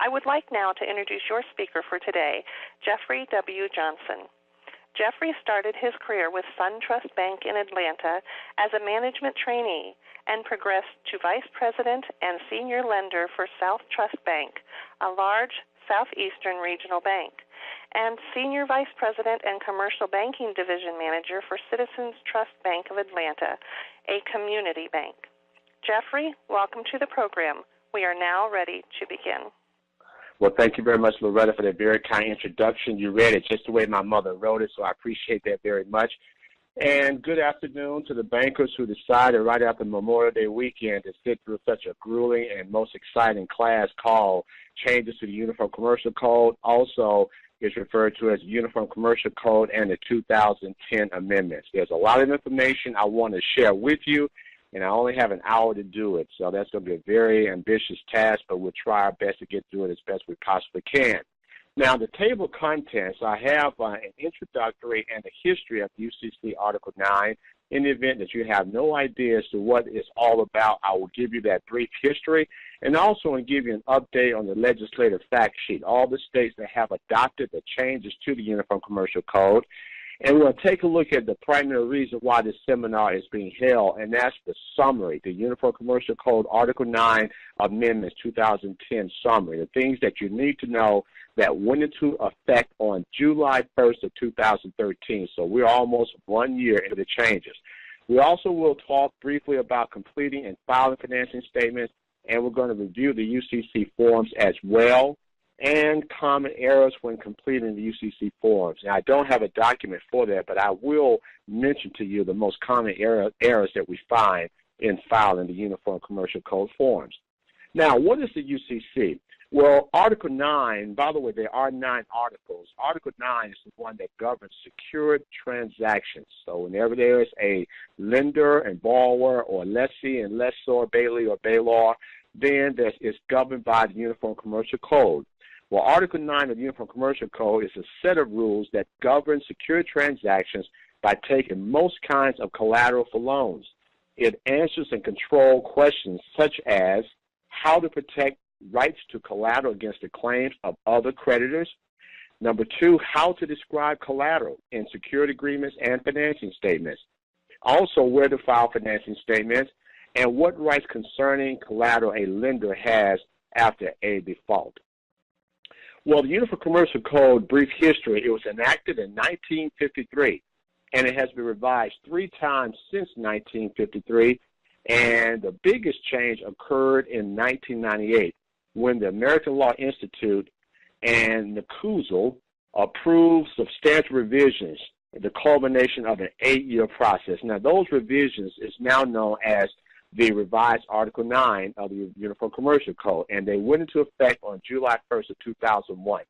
I would like now to introduce your speaker for today, Jeffery W. Johnson. Jeffery started his career with SunTrust Bank in Atlanta as a management trainee and progressed to vice president and senior lender for South Trust Bank, a large southeastern regional bank, and senior vice president and commercial banking division manager for Citizens Trust Bank of Atlanta, a community bank. Jeffery, welcome to the program. We are now ready to begin. Well, thank you very much, Loretta, for that very kind introduction. You read it just the way my mother wrote it, so I appreciate that very much. And good afternoon to the bankers who decided right after Memorial Day weekend to sit through such a grueling and most exciting class called Changes to the Uniform Commercial Code. Also, it's referred to as the Uniform Commercial Code and the 2010 amendments. There's a lot of information I want to share with you, and I only have an hour to do it, so that's going to be a very ambitious task, but we'll try our best to get through it as best we possibly can. Now, the table of contents, I have an introductory and a history of UCC Article 9. In the event that you have no idea as to what it's all about, I will give you that brief history, and also want to give you an update on the legislative fact sheet, all the states that have adopted the changes to the Uniform Commercial Code. And we're going to take a look at the primary reason why this seminar is being held, and that's the summary, the Uniform Commercial Code Article 9 Amendments 2010 summary, the things that you need to know that went into effect on July 1st of 2013. So we're almost 1 year into the changes. We also will talk briefly about completing and filing financing statements, and we're going to review the UCC forms as well, and common errors when completing the UCC forms. Now, I don't have a document for that, but I will mention to you the most common errors that we find in filing the Uniform Commercial Code forms. Now, what is the UCC? Well, Article 9, by the way, there are 9 articles. Article 9 is the one that governs secured transactions. So whenever there is a lender and borrower or lessee and lessor, bailee or bailor, then it's governed by the Uniform Commercial Code. Well, Article 9 of the Uniform Commercial Code is a set of rules that govern secured transactions by taking most kinds of collateral for loans. It answers and controls questions such as how to protect rights to collateral against the claims of other creditors. Number 2, how to describe collateral in security agreements and financing statements. Also, where to file financing statements and what rights concerning collateral a lender has after a default. Well, the Uniform Commercial Code, brief history, it was enacted in 1953, and it has been revised 3 times since 1953, and the biggest change occurred in 1998 when the American Law Institute and NACUSL approved substantial revisions, the culmination of an 8-year process. Now, those revisions is now known as the revised Article 9 of the Uniform Commercial Code, and they went into effect on July 1st of 2001.